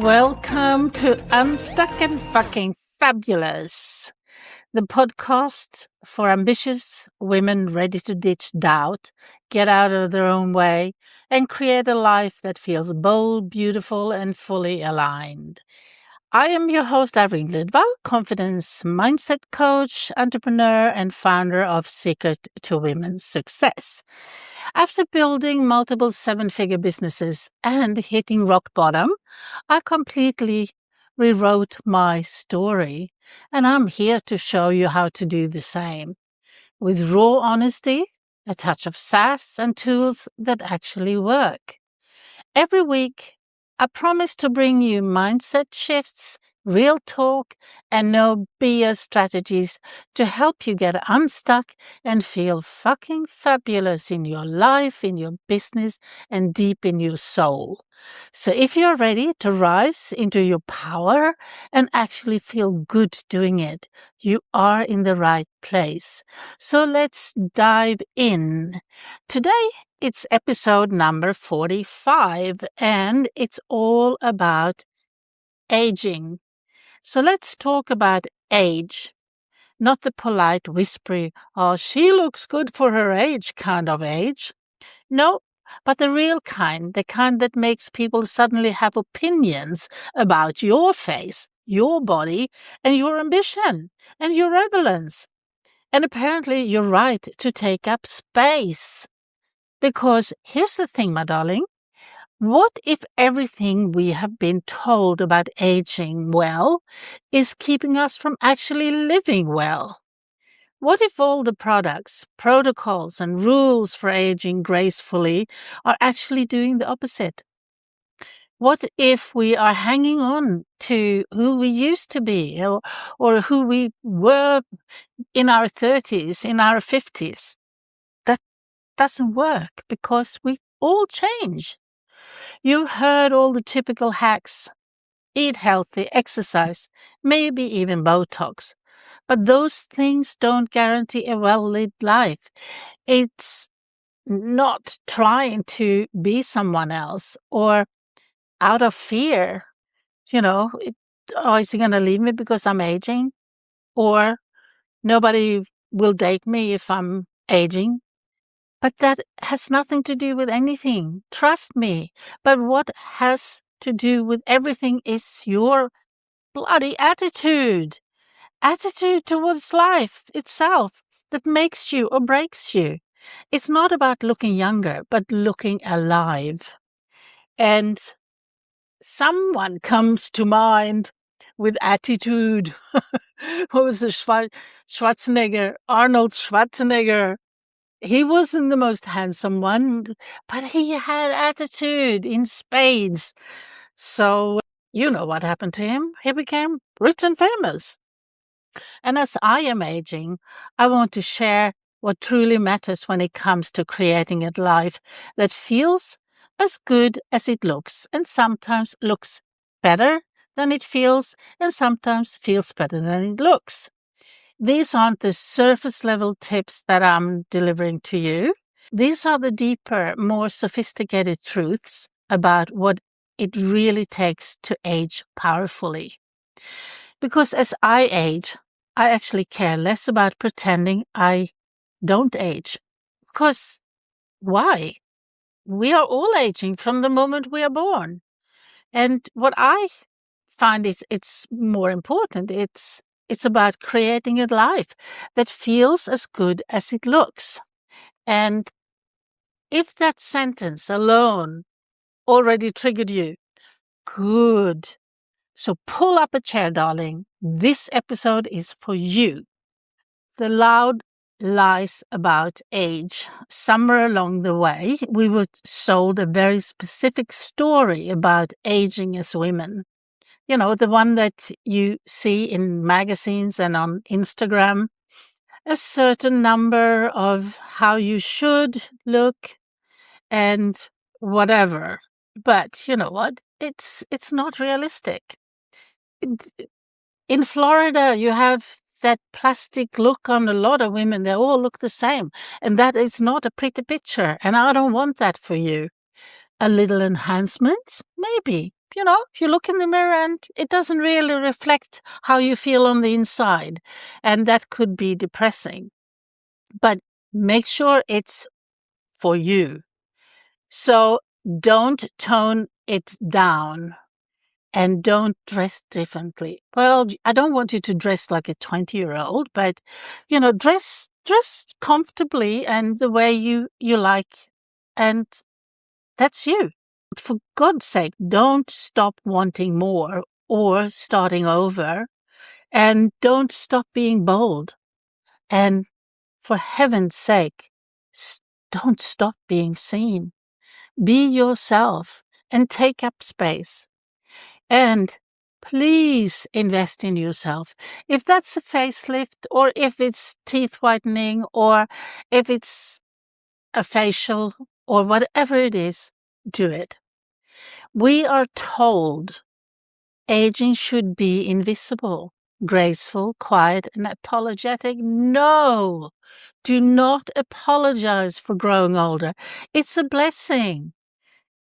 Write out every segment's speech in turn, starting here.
Welcome to Unstuck and Fucking Fabulous, the podcast for ambitious women ready to ditch doubt, get out of their own way, and create a life that feels bold, beautiful, and fully aligned. I am your host, Irene, confidence mindset coach, entrepreneur, and founder of Secret to Women's Success. After building multiple seven-figure businesses and hitting rock bottom, I completely rewrote my story, and I'm here to show you how to do the same with raw honesty, a touch of sass, and tools that actually work. Every week, I promise to bring you mindset shifts, real talk, and no BS strategies to help you get unstuck and feel fucking fabulous in your life, in your business, and deep in your soul. So if you're ready to rise into your power and actually feel good doing it, you are in the right place. So let's dive in. Today, it's episode number 45, and it's all about aging. So let's talk about age, not the polite, whispery, oh, she looks good for her age kind of age. No, but the real kind, the kind that makes people suddenly have opinions about your face, your body, and your ambition, and your relevance. And apparently your right to take up space. Because here's the thing, my darling. What if everything we have been told about aging well is keeping us from actually living well? What if all the products, protocols, and rules for aging gracefully are actually doing the opposite? What if we are hanging on to who we used to be or who we were in our 30s, in our 50s? That doesn't work because we all change. You heard all the typical hacks. Eat healthy, exercise, maybe even Botox. But those things don't guarantee a well-lived life. It's not trying to be someone else or out of fear. Is he going to leave me because I'm aging? Or nobody will date me if I'm aging? But that has nothing to do with anything. Trust me. But what has to do with everything is your bloody attitude. Attitude towards life itself that makes you or breaks you. It's not about looking younger, but looking alive. And someone comes to mind with attitude. What was the Schwarzenegger? Arnold Schwarzenegger. He wasn't the most handsome one, but he had attitude in spades. So, you know what happened to him. He became rich and famous. And as I am aging, I want to share what truly matters when it comes to creating a life that feels as good as it looks, and sometimes looks better than it feels, and sometimes feels better than it looks. These aren't the surface level tips that I'm delivering to you. These are the deeper, more sophisticated truths about what it really takes to age powerfully. Because as I age, I actually care less about pretending I don't age. Because why? We are all aging from the moment we are born. And what I find is it's more important. It's about creating a life that feels as good as it looks. And if that sentence alone already triggered you, good. So pull up a chair, darling. This episode is for you. The loud lies about age. Somewhere along the way, we were sold a very specific story about aging as women. You know, the one that you see in magazines and on Instagram. A certain number of how you should look and whatever. But you know what? It's not realistic. In Florida, you have that plastic look on a lot of women. They all look the same. And that is not a pretty picture. And I don't want that for you. A little enhancement? Maybe. you look in the mirror and it doesn't really reflect how you feel on the inside. And that could be depressing. But make sure it's for you. So don't tone it down and don't dress differently. Well, I don't want you to dress like a 20-year-old, but, dress comfortably and the way you like. And that's you. For God's sake, don't stop wanting more or starting over, and don't stop being bold. And for heaven's sake, don't stop being seen. Be yourself and take up space. And please invest in yourself. If that's a facelift, or if it's teeth whitening, or if it's a facial, or whatever it is, do it. We are told aging should be invisible, graceful, quiet, and apologetic. No, do not apologize for growing older. It's a blessing.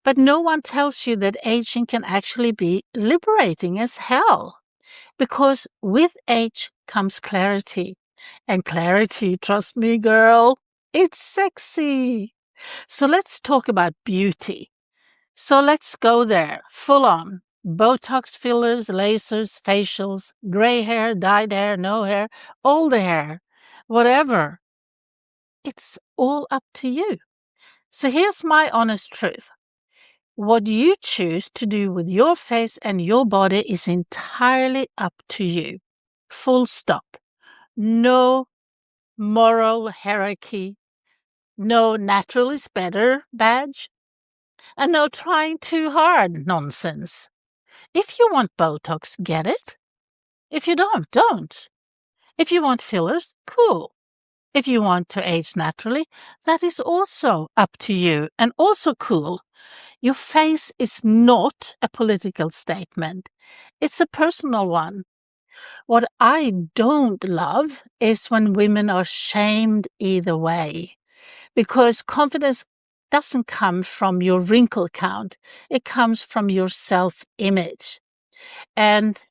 But no one tells you that aging can actually be liberating as hell. Because with age comes clarity. And clarity, trust me, girl, it's sexy. So let's talk about beauty. So let's go there, full on. Botox fillers, lasers, facials, gray hair, dyed hair, no hair, all the hair, whatever. It's all up to you. So here's my honest truth. What you choose to do with your face and your body is entirely up to you. Full stop. No moral hierarchy. No natural is better badge. And no trying too hard nonsense. If you want Botox, get it. If you don't. If you want fillers, cool. If you want to age naturally, that is also up to you and also cool. Your face is not a political statement. It's a personal one. What I don't love is when women are shamed either way, because confidence doesn't come from your wrinkle count. It comes from your self-image. And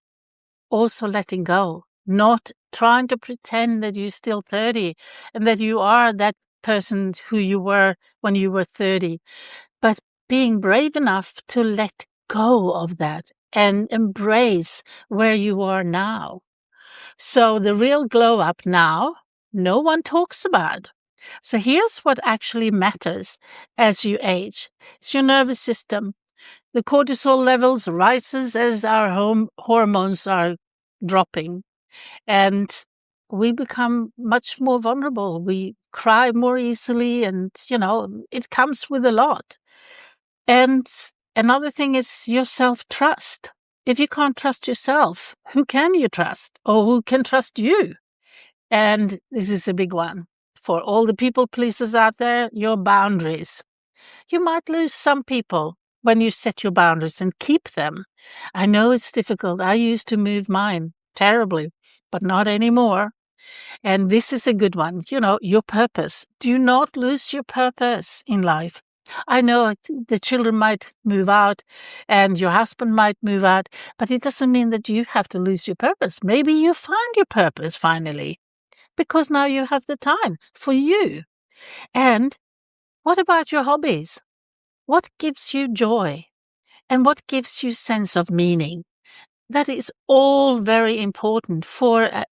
also letting go, not trying to pretend that you're still 30 and that you are that person who you were when you were 30, but being brave enough to let go of that and embrace where you are now. So the real glow up now, no one talks about. So here's what actually matters as you age. It's your nervous system. The cortisol levels rises as our hormones are dropping, and we become much more vulnerable. We cry more easily, and, it comes with a lot. And another thing is your self-trust. If you can't trust yourself, who can you trust, or who can trust you? And this is a big one. For all the people pleasers out there, your boundaries. You might lose some people when you set your boundaries and keep them. I know it's difficult. I used to move mine terribly, but not anymore. And this is a good one. Your purpose. Do not lose your purpose in life. I know the children might move out and your husband might move out, but it doesn't mean that you have to lose your purpose. Maybe you find your purpose finally, because now you have the time for you. And what about your hobbies? What gives you joy? And what gives you sense of meaning? That is all very important for a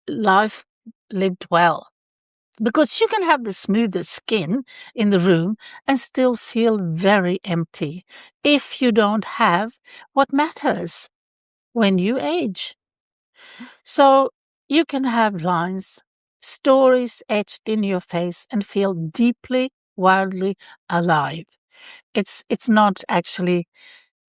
life lived well. Because you can have the smoothest skin in the room and still feel very empty if you don't have what matters when you age. So you can have lines, stories etched in your face and feel deeply, wildly alive. It's not actually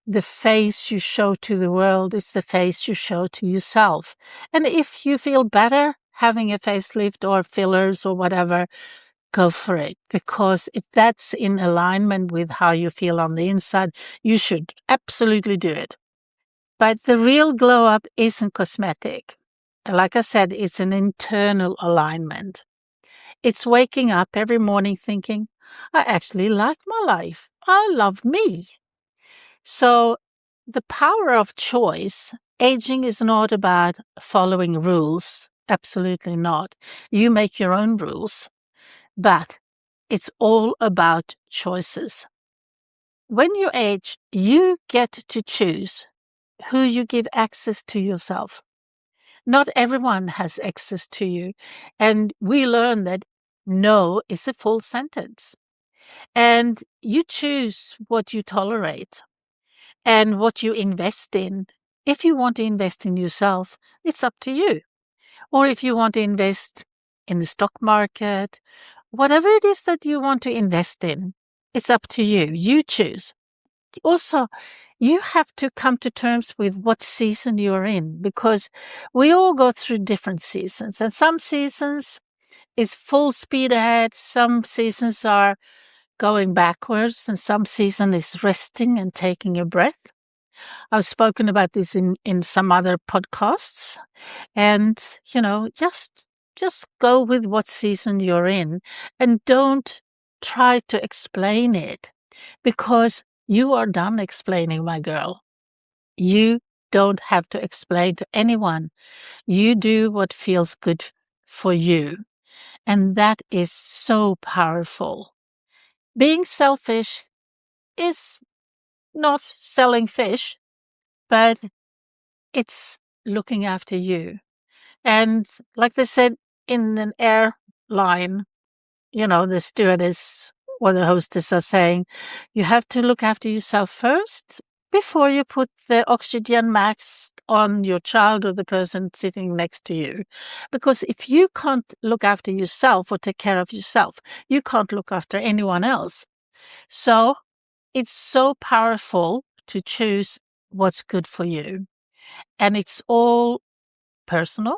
the face you show to the world, it's the face you show to yourself. And if you feel better having a facelift or fillers or whatever, go for it. Because if that's in alignment with how you feel on the inside, you should absolutely do it. But the real glow up isn't cosmetic. Like I said, it's an internal alignment. It's waking up every morning thinking, I actually like my life. I love me. So the power of choice. Aging is not about following rules. Absolutely not. You make your own rules, but it's all about choices. When you age, you get to choose who you give access to yourself. Not everyone has access to you. And we learn that no is a full sentence. And you choose what you tolerate and what you invest in. If you want to invest in yourself, it's up to you. Or if you want to invest in the stock market, whatever it is that you want to invest in, it's up to you. You choose. Also, you have to come to terms with what season you're in, because we all go through different seasons, and some seasons is full speed ahead. Some seasons are going backwards, and some season is resting and taking a breath. I've spoken about this in some other podcasts, and just go with what season you're in, and don't try to explain it, because you are done explaining, my girl. You don't have to explain to anyone. You do what feels good for you. And that is so powerful. Being selfish is not selling fish, but it's looking after you. And like they said in an airline, the stewardess or the hostess are saying, you have to look after yourself first before you put the oxygen mask on your child or the person sitting next to you. Because if you can't look after yourself or take care of yourself, you can't look after anyone else. So it's so powerful to choose what's good for you. And it's all personal.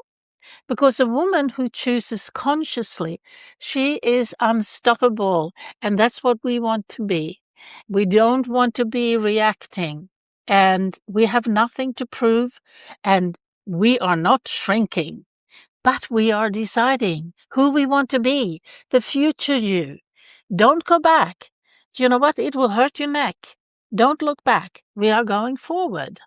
Because a woman who chooses consciously, she is unstoppable. And that's what we want to be. We don't want to be reacting. And we have nothing to prove. And we are not shrinking. But we are deciding who we want to be, the future you. Don't go back. You know what? It will hurt your neck. Don't look back. We are going forward.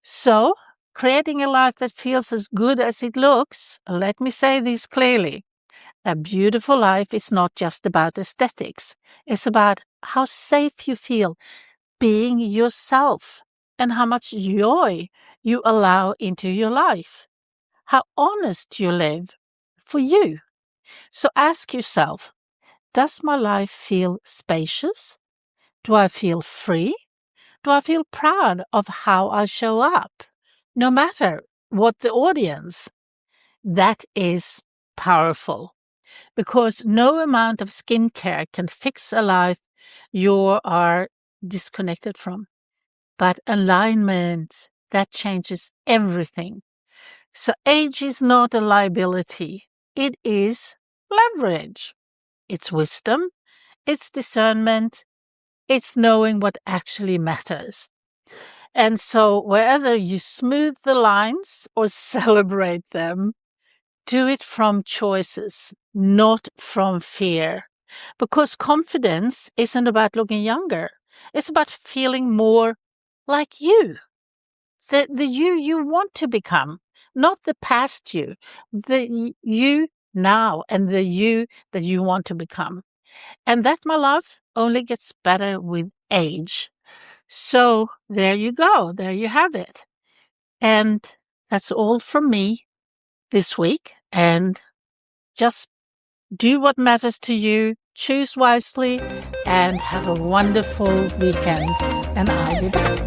So, creating a life that feels as good as it looks, let me say this clearly. A beautiful life is not just about aesthetics. It's about how safe you feel being yourself and how much joy you allow into your life. How honest you live for you. So ask yourself, does my life feel spacious? Do I feel free? Do I feel proud of how I show up? No matter what the audience. That is powerful, because no amount of skincare can fix a life you are disconnected from. But alignment, that changes everything. So age is not a liability. It is leverage. It's wisdom. It's discernment. It's knowing what actually matters. And so whether you smooth the lines or celebrate them, do it from choices, not from fear. Because confidence isn't about looking younger. It's about feeling more like you. The you want to become, not the past you. The you now and the you that you want to become. And that, my love, only gets better with age. So there you go. There you have it. And that's all from me this week. And just do what matters to you, choose wisely, and have a wonderful weekend. And I'll be back.